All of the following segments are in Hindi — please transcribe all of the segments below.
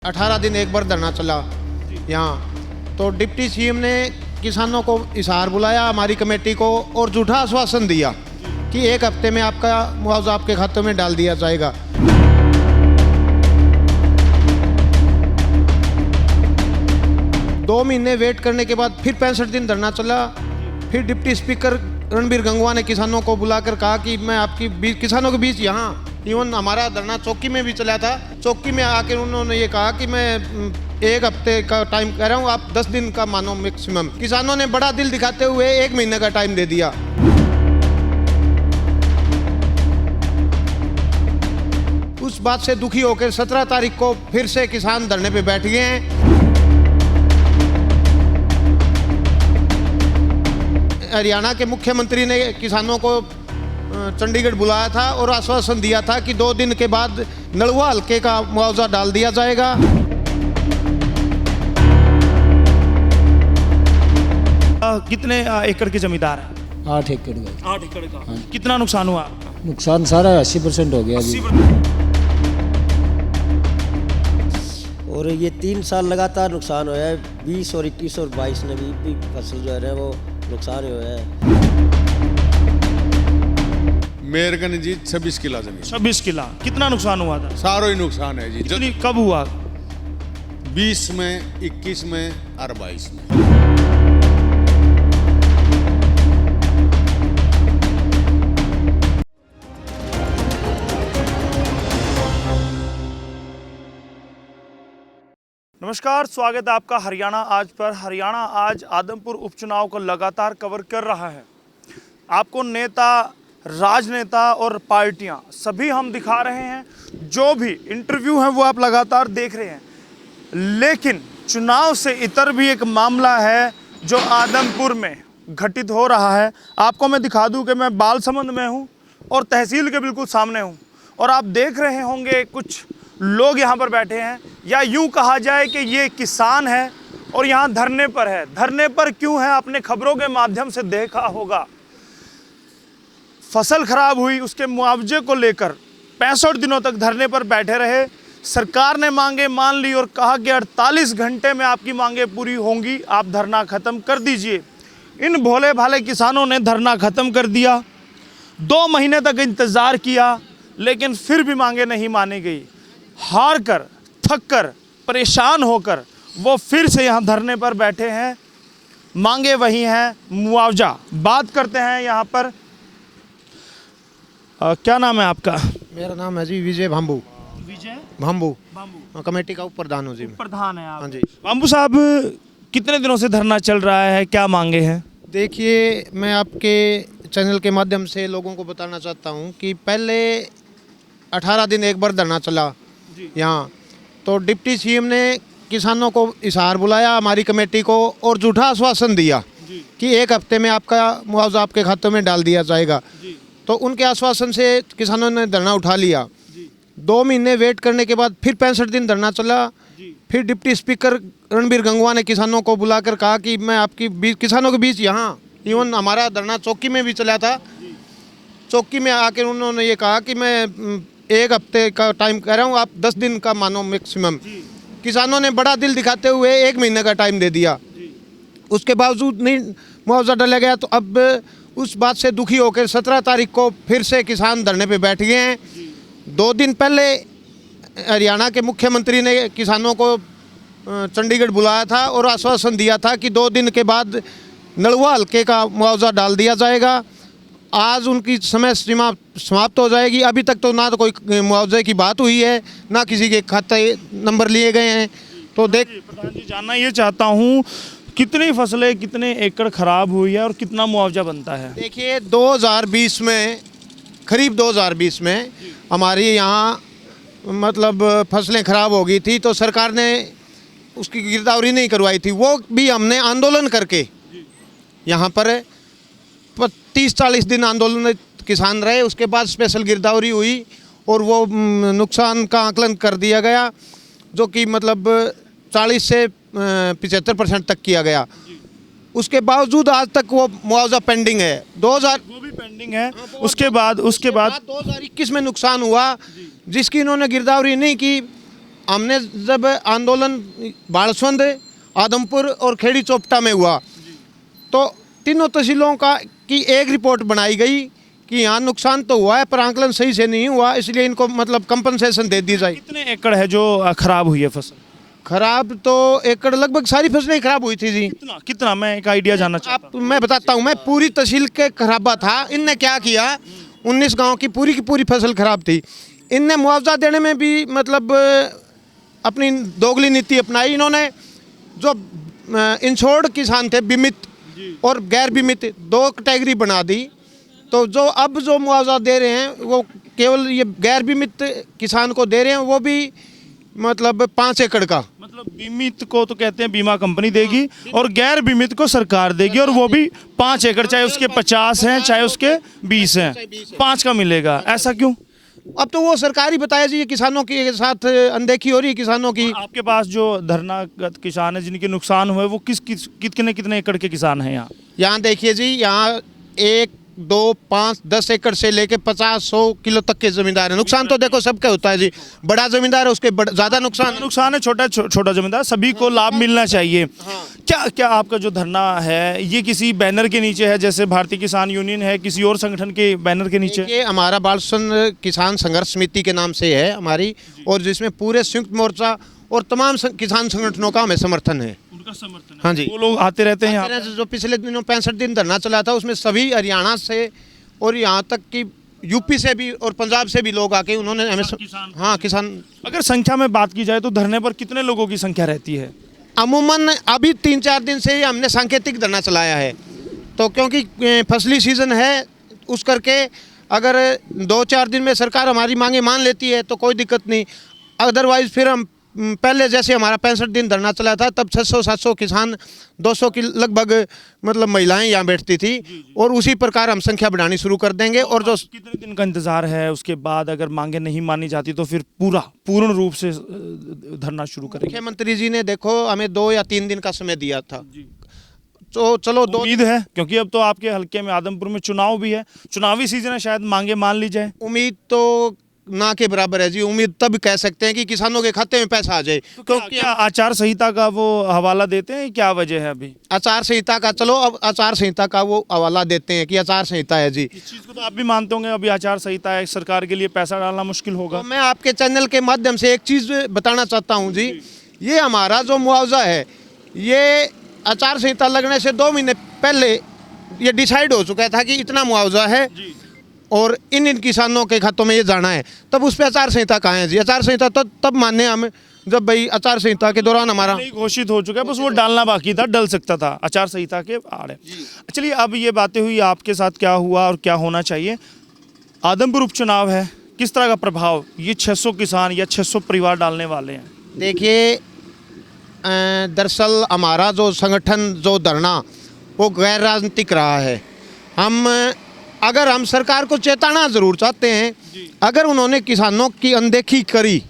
18 दिन एक बार धरना चला यहाँ, तो डिप्टी सीएम ने किसानों को इशार बुलाया, हमारी कमेटी को, और झूठा आश्वासन दिया कि एक हफ्ते में आपका मुआवजा आपके खातों में डाल दिया जाएगा। दो महीने वेट करने के बाद फिर 65 दिन धरना चला। फिर डिप्टी स्पीकर रणबीर गंगवा ने किसानों को बुलाकर कहा कि मैं आपकी किसानों के बीच यहाँ, इवन हमारा धरना चौकी में भी चला था, चौकी में आकर उन्होंने ये कहा कि मैं एक हफ्ते का टाइम कह रहा हूँ, आप 10 दिन का मानो मैक्सिमम। किसानों ने बड़ा दिल दिखाते हुए 1 महीने का टाइम दे दिया। उस बात से दुखी होकर 17 तारीख को फिर से किसान धरने पे बैठ गए हैं। हरियाणा के मुख्यमंत्री ने किसानों को चंडीगढ़ बुलाया था और आश्वासन दिया था कि 2 दिन के बाद नलवा हल्के का मुआवजा डाल दिया जाएगा। कितने एकड़ के जमींदार हैं? 8 एकड़ का। 8 एकड़ का। कितना नुकसान हुआ? नुकसान सारा 80% हो गया अभी। और ये 3 साल लगातार नुकसान हुआ है। 20 और 21 और 22 में भी फसल जो है वो नुकसान हुआ है। मेरगन जी 26 किला जमीन। 26 किला। कितना नुकसान हुआ था? सारो ही नुकसान है जी। कितनी कब हुआ? 20 में, 21 में और 22 में। नमस्कार, स्वागत है आपका हरियाणा आज पर। हरियाणा आज आदमपुर उपचुनाव को लगातार कवर कर रहा है। आपको नेता, राजनेता और पार्टियां सभी हम दिखा रहे हैं, जो भी इंटरव्यू हैं वो आप लगातार देख रहे हैं। लेकिन चुनाव से इतर भी एक मामला है जो आदमपुर में घटित हो रहा है। आपको मैं दिखा दूं कि मैं बालसमंद में हूं और तहसील के बिल्कुल सामने हूं, और आप देख रहे होंगे कुछ लोग यहाँ पर बैठे हैं, या यूं कहा जाए कि ये किसान है और यहाँ धरने पर है। धरने पर क्यों है? आपने खबरों के माध्यम से देखा होगा, फसल खराब हुई, उसके मुआवजे को लेकर 65 दिनों तक धरने पर बैठे रहे। सरकार ने मांगे मान ली और कहा कि 48 घंटे में आपकी मांगे पूरी होंगी, आप धरना ख़त्म कर दीजिए। इन भोले भाले किसानों ने धरना ख़त्म कर दिया। 2 महीने तक इंतज़ार किया, लेकिन फिर भी मांगे नहीं मानी गई। हार कर, थक कर, परेशान होकर वो फिर से यहाँ धरने पर बैठे हैं। मांगे वही हैं, मुआवजा। बात करते हैं यहाँ पर। क्या नाम है आपका? मेरा नाम है जी विजय भाम्बू। विजय भाम्बू, बाम्बू। कमेटी का उप प्रधान हूँ जी। प्रधान है आप? हाँ जी। बाम्बू साहब, कितने दिनों से धरना चल रहा है, क्या मांगे हैं? देखिए, मैं आपके चैनल के माध्यम से लोगों को बताना चाहता हूँ कि पहले 18 दिन एक बार धरना चला यहाँ, तो डिप्टी सीएम ने किसानों को इशार बुलाया, हमारी कमेटी को, और झूठा आश्वासन दिया कि एक हफ्ते में आपका मुआवजा आपके खातों में डाल दिया जाएगा। तो उनके आश्वासन से किसानों ने धरना उठा लिया। 2 महीने वेट करने के बाद फिर 65 दिन धरना चला। फिर डिप्टी स्पीकर रणबीर गंगवा ने किसानों को बुलाकर कहा कि मैं आपकी किसानों के बीच यहाँ, इवन हमारा धरना चौकी में भी चला था, चौकी में आकर उन्होंने ये कहा कि मैं एक हफ्ते का टाइम कह रहा हूँ, आप 10 दिन का मानो मैक्सिमम। किसानों ने बड़ा दिल दिखाते हुए 1 महीने का टाइम दे दिया। उसके बावजूद नहीं मुआवजा डाला गया, तो अब उस बात से दुखी होकर 17 तारीख को फिर से किसान धरने पे बैठ गए हैं। 2 दिन पहले हरियाणा के मुख्यमंत्री ने किसानों को चंडीगढ़ बुलाया था और आश्वासन दिया था कि 2 दिन के बाद नलवा हल्के का मुआवजा डाल दिया जाएगा। आज उनकी समय सीमा समाप्त हो जाएगी। अभी तक तो ना तो कोई मुआवजे की बात हुई है, ना किसी के खाते नंबर लिए गए हैं। तो प्रधान जी, जानना ये चाहता हूँ, कितनी फसलें, कितने एकड़ खराब हुई है और कितना मुआवजा बनता है? देखिए, 2020 में, करीब 2020 में हमारी यहाँ मतलब फसलें खराब हो गई थी, तो सरकार ने उसकी गिरदावरी नहीं करवाई थी। वो भी हमने आंदोलन करके यहाँ पर 30-40 दिन आंदोलन किसान रहे। उसके बाद स्पेशल गिरदावरी हुई और वो नुकसान का आकलन कर दिया गया, जो कि मतलब 40 से 75% तक किया गया। उसके बावजूद आज तक वो मुआवजा पेंडिंग है। 2000 वो भी पेंडिंग है। उसके बाद 2021 में नुकसान हुआ, जिसकी इन्होंने गिरदावरी नहीं की। हमने जब आंदोलन बालसुंद, आदमपुर और खेड़ी चोपटा में हुआ तो तीनों तहसीलों का की एक रिपोर्ट बनाई गई कि यहाँ नुकसान तो हुआ है पर आंकलन सही से नहीं हुआ, इसलिए इनको मतलब कंपनसेशन दे दी जाए। कितने एकड़ है जो खराब हुई है फसल? खराब तो एकड़ लगभग सारी फसलें ही खराब हुई थी जी। कितना कितना, मैं एक आइडिया जानना चाहता आप मैं बताता हूँ, मैं पूरी तहसील के खराबा था। इनने क्या किया, 19 गांव की पूरी फसल खराब थी। इनने मुआवजा देने में भी मतलब अपनी दोगली नीति अपनाई। इन्होंने जो इंश्योर्ड किसान थे, बीमित और गैर बीमित, 2 कैटेगरी बना दी। तो जो अब जो मुआवजा दे रहे हैं वो केवल ये गैर बीमित किसान को दे रहे हैं, वो भी मतलब 5 एकड़ का। मतलब बीमित को तो कहते हैं बीमा कंपनी देगी और गैर बीमित को सरकार देगी, और वो भी 5 एकड़, चाहे उसके 50 हैं चाहे उसके 20 हैं, 5 का मिलेगा। ऐसा क्यों? अब तो वो सरकार ही बताया जी, ये किसानों के साथ अनदेखी हो रही है किसानों की। आपके पास जो धरनागत किसान है जिनके नुकसान हुए वो कितने एकड़ के किसान हैं यहाँ? यहाँ देखिए जी, यहाँ 1, 2, 5, 10 एकड़ से लेके 50-100 किलो तक के जमींदार हैं। नुकसान तो देखो सबका होता है जी, बड़ा जमींदार है उसके ज़्यादा नुकसान है, छोटा जमींदार, सभी को लाभ मिलना चाहिए। क्या आपका जो धरना है ये किसी बैनर के नीचे है, जैसे भारतीय किसान यूनियन है, किसी और संगठन के बैनर के नीचे? ये हमारा बालसुंद किसान संघर्ष समिति के नाम से है हमारी, और जिसमें पूरे संयुक्त मोर्चा और तमाम किसान संगठनों का हमें समर्थन है। उनका समर्थन है? हाँ जी, वो लोग आते रहते हैं यहाँ? जो पिछले दिनों 65 दिन धरना चला था उसमें सभी हरियाणा से और यहाँ तक कि यूपी से भी और पंजाब से भी लोग आके उन्होंने हमें किसान। अगर संख्या में बात की जाए तो धरने पर कितने लोगों की संख्या रहती है? अमूमन अभी 3-4 दिन से ही हमने सांकेतिक धरना चलाया है, तो क्योंकि फसली सीजन है उस करके अगर 2-4 दिन में सरकार हमारी मांगे मान लेती है तो कोई दिक्कत नहीं। अदरवाइज फिर हम पहले जैसे हमारा 65 दिन धरना चला था तब 600-700 किसान, 200 की लगभग मतलब महिलाएं यहाँ बैठती थी, और उसी प्रकार हम संख्या बढ़ानी शुरू कर देंगे। और जो कितने दिन का इंतजार है, उसके बाद अगर मांगे नहीं मानी जाती तो फिर पूर्ण रूप से धरना शुरू करेंगे? मुख्यमंत्री जी ने देखो हमें 2 या 3 दिन का समय दिया था, तो चलो उम्मीद है, क्योंकि अब तो आपके हल्के में आदमपुर में चुनाव भी है, चुनावी सीजन है, शायद मांगे मान ली जाए। उम्मीद तो ना के बराबर है जी। उम्मीद तब कह सकते हैं कि किसानों के खाते में पैसा आ जाए। तो क्योंकि आचार संहिता का वो हवाला देते हैं, क्या वजह है अभी? आचार संहिता का, चलो अब आचार संहिता का वो हवाला देते हैं कि आचार संहिता है जी। इस चीज़ को तो आप भी मानते होंगे, अभी आचार संहिता है, सरकार के लिए पैसा डालना मुश्किल होगा। तो मैं आपके चैनल के माध्यम से एक चीज़ बताना चाहता हूँ जी, ये हमारा जो मुआवजा है ये आचार संहिता लगने से 2 महीने पहले ये डिसाइड हो चुका था कि इतना मुआवजा है और इन किसानों के खातों में ये जाना है। तब उस पर आचार संहिता कहाँ है जी? आचार संहिता तो तब माने हम जब भाई आचार संहिता के दौरान हमारा घोषित हो चुका है, बस वो डालना बाकी था, डल सकता था आचार संहिता के आड़े। चलिए, अब ये बातें हुई, आपके साथ क्या हुआ और क्या होना चाहिए। आदमपुर उपचुनाव है, किस तरह का प्रभाव ये 600 किसान या 600 परिवार डालने वाले हैं? देखिए, दरअसल हमारा जो संगठन जो धरना वो गैर राजनीतिक रहा है। अगर हम सरकार को चेताना ज़रूर चाहते हैं, अगर उन्होंने किसानों की अनदेखी करी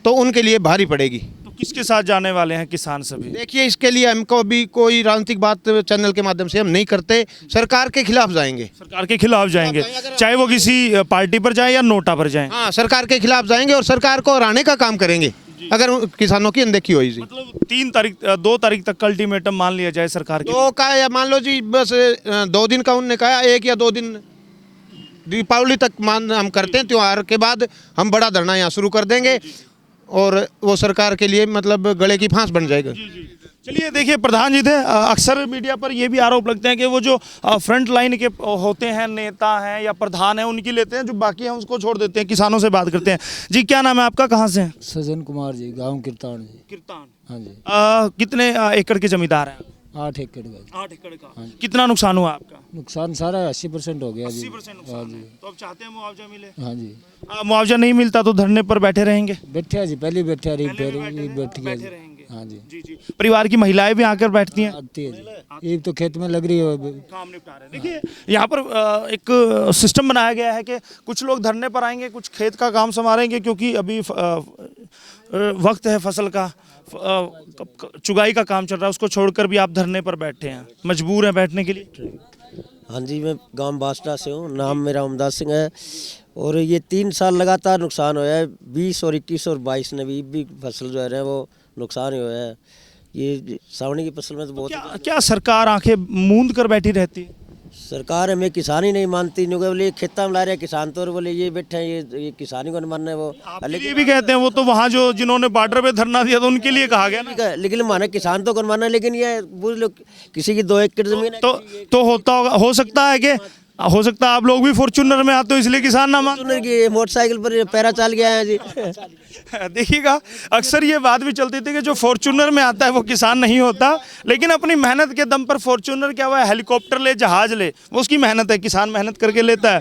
तो उनके लिए भारी पड़ेगी। तो किसके साथ जाने वाले हैं किसान सभी? देखिए, इसके लिए हमको भी कोई राजनीतिक बात चैनल के माध्यम से हम नहीं करते, सरकार के खिलाफ जाएंगे। सरकार के खिलाफ जाएंगे, चाहे वो किसी पार्टी पर जाए या नोटा पर जाए? हाँ, सरकार के खिलाफ जाएंगे और सरकार को हराने का काम करेंगे अगर किसानों की अनदेखी हुई जी। मतलब 2 तारीख तक अल्टीमेटम मान लिया जाए सरकार के? 2 का, या मान लो जी बस 2 दिन का उन्होंने कहा, 1 या 2 दिन दीपावली तक हम करते हैं। त्योहार के बाद हम बड़ा धरना यहाँ शुरू कर देंगे और वो सरकार के लिए मतलब गले की फांस बन जाएगा। चलिए, देखिए, प्रधान जी थे, अक्सर मीडिया पर ये भी आरोप लगते हैं कि वो जो फ्रंट लाइन के होते हैं, नेता हैं या प्रधान हैं, उनकी लेते हैं, जो बाकी हैं उसको छोड़ देते हैं, किसानों से बात करते हैं। जी, क्या नाम है आपका, कहाँ से हैं? सजन कुमार जी, गांव किरतान जी। किरतान? हाँ जी। कितने एकड़ के जमींदार हैं? 8 एकड़ का। 8 एकड़ का। कितना नुकसान हुआ आपका? नुकसान सारा 80% हो गया जी। 80% नुकसान है। तो अब चाहते हैं मुआवजा मिले? हाँ जी। मुआवजा नहीं मिलता तो धरने पर बैठे रहेंगे? बैठे जी, पहले बैठे बैठ गया जी। हाँ जी। जी। परिवार की महिलाएं भी आकर बैठती हैं? आती है जी, एक तो खेत में लग रही है, काम निपटा रहे हैं। देखिए, यहाँ पर एक सिस्टम बनाया गया है कि कुछ लोग धरने पर आएंगे, कुछ खेत का काम संभालेंगे, क्योंकि अभी वक्त है फसल का, चुगाई का काम चल रहा है, उसको छोड़कर भी आप धरने पर बैठे हैं, मजबूर हैं बैठने के लिए? हाँ जी, मैं गांव बासटा से हूँ, नाम मेरा उमदास सिंह है और ये 3 साल लगातार नुकसान होया है। 20 और 21 और 22 में भी फसल जो है वो नुकसान ही होया है। ये सावनी की फसल में तो बहुत क्या सरकार आंखें मूंद कर बैठी रहती है? सरकार हमें किसान ही नहीं मानती। बोले खेता में ला रहे हैं किसान तो, और बोले ये बैठे हैं ये किसानी को नहीं मान रहे वो। ये भी कहते हैं वो तो वहाँ जो जिन्होंने बॉर्डर पे धरना दिया था उनके लिए कहा गया ना। लेकिन माने किसान तो कौन माना, लेकिन ये बुझ लो किसी की 2 एकड़ जमीन है तो होता होगा, हो सकता है कि हो सकता है आप लोग भी फॉर्च्यूनर में आते हो इसलिए किसान ना मान। की मोटरसाइकिल पर पैरा चाल गया है जी। देखिएगा अक्सर ये बात भी चलती थी कि जो फॉर्च्यूनर में आता है वो किसान नहीं होता, लेकिन अपनी मेहनत के दम पर फॉर्च्यूनर क्या हुआ, हेलीकॉप्टर ले, जहाज ले, वो उसकी मेहनत है, किसान मेहनत करके लेता है।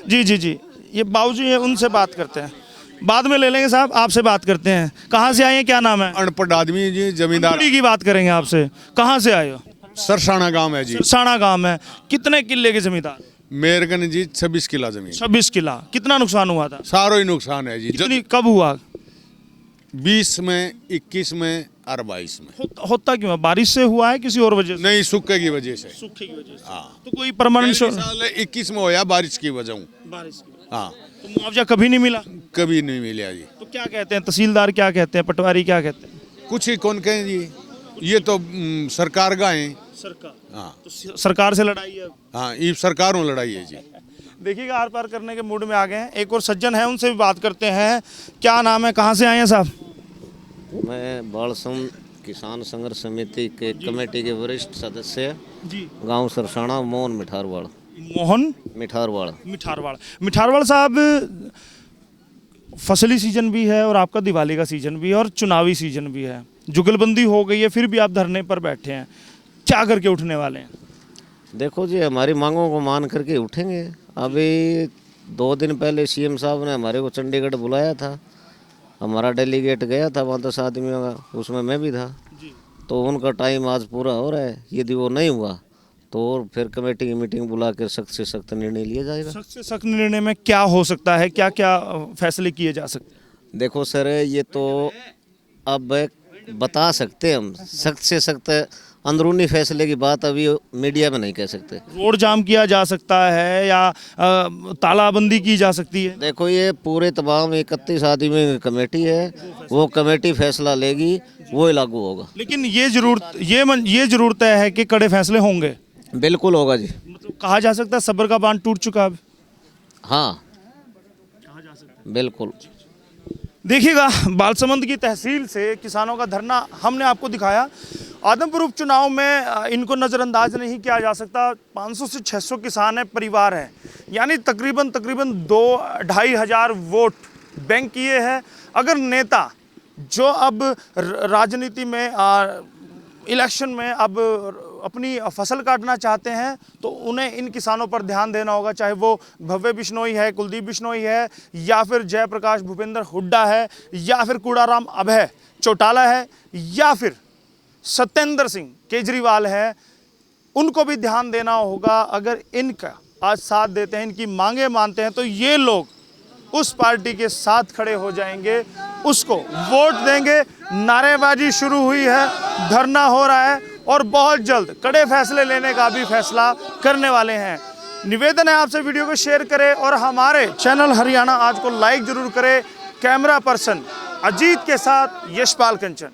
जी जी जी, ये बाबूजी है, उनसे बात करते हैं, बाद में ले लेंगे साहब, आपसे बात करते हैं। कहाँ से आए हैं, क्या नाम है? अनपढ़ आदमी जी, जमींदार। की बात करेंगे आपसे, कहाँ से आए हो? सरसाना गांव है जी। सरसाना गांव है। कितने किले के जमींदार? मेरगन जी 26 किला जमीन। 26 किला। कितना नुकसान हुआ था? सारो ही नुकसान है जी। कितनी, कब हुआ? 20 में, 21 में और 22 में। होता क्यों है? बारिश से हुआ है किसी और वजह से? नहीं, सूखे की वजह से। सूखे की वजह से। हाँ। तो कोई परमानेंट साल 21 में होया बारिश की वजह। बारिश की। हाँ। तो मुआवजा कभी नहीं मिला? कभी नहीं मिला जी। तो क्या कहते हैं तहसीलदार, क्या कहते हैं पटवारी, क्या कहते हैं? कुछ ही कौन कहें जी, ये तो सरकार का है। सरकार। हाँ। तो सरकार से लड़ाई है। हाँ, ये सरकारों लड़ाई है जी। देखिएगा आर पार करने के मूड में आ गए हैं। एक और सज्जन है, उनसे भी बात करते हैं। क्या नाम है, कहाँ से आए हैं साहब? मैं बालसम किसान संघर्ष समिति के कमेटी के वरिष्ठ सदस्य जी। गांव सरसाना मोहन मिठारवाड़। मोहन मिठारवाड़। मिठारवाड़। मिठारवाड़ साहब, फसली सीजन भी है और आपका दिवाली का सीजन भी है और चुनावी सीजन भी है, जुगलबंदी हो गई है, फिर भी आप धरने पर बैठे हैं, क्या करके उठने वाले हैं? देखो जी, हमारी मांगों को मान करके उठेंगे। अभी 2 दिन पहले सीएम साहब ने हमारे को चंडीगढ़ बुलाया था, हमारा डेलीगेट गया था 10 आदमियों का, उसमें मैं भी था। तो उनका टाइम आज पूरा हो रहा है, यदि वो नहीं हुआ तो फिर कमेटी की मीटिंग बुला कर सख्त से सख्त निर्णय लिया जाएगा। सख्त से सख्त निर्णय में क्या हो सकता है, क्या क्या फैसले किए जा सकते हैं? देखो सर, ये तो अब बता सकते हम, सख्त से सख्त अंदरूनी फैसले की बात अभी मीडिया में नहीं कह सकते। रोड जाम किया जा सकता है या तालाबंदी की जा सकती है? देखो, ये पूरे तमाम 31 आदमी की कमेटी है, वो कमेटी फैसला लेगी, वो ही लागू होगा। लेकिन ये जरूर तय है कि कड़े फैसले होंगे। बिल्कुल होगा जी। मतलब कहा जा सकता है सब्र का बांध टूट चुका है। हाँ, बिल्कुल। देखिएगा, बालसमंद की तहसील से किसानों का धरना हमने आपको दिखाया। आदमपुर उपचुनाव में इनको नज़रअंदाज नहीं किया जा सकता। 500 से 600 किसान हैं, परिवार हैं, यानी तकरीबन 2-2.5 हज़ार वोट बैंक किए हैं। अगर नेता जो अब राजनीति में इलेक्शन में अब अपनी फसल काटना चाहते हैं तो उन्हें इन किसानों पर ध्यान देना होगा, चाहे वो भव्य बिश्नोई है, कुलदीप बिश्नोई है, या फिर जयप्रकाश भूपेंद्र हुड्डा है, या फिर कूड़ाराम अभय चौटाला है, या फिर सत्येंद्र सिंह केजरीवाल है। उनको भी ध्यान देना होगा। अगर इनका आज साथ देते हैं, इनकी मांगे मानते हैं, तो ये लोग उस पार्टी के साथ खड़े हो जाएंगे, उसको वोट देंगे। नारेबाजी शुरू हुई है, धरना हो रहा है और बहुत जल्द कड़े फैसले लेने का भी फैसला करने वाले हैं। निवेदन है आपसे, वीडियो को शेयर करें और हमारे चैनल हरियाणा आज को लाइक जरूर करें। कैमरा पर्सन अजीत के साथ यशपाल कंचन।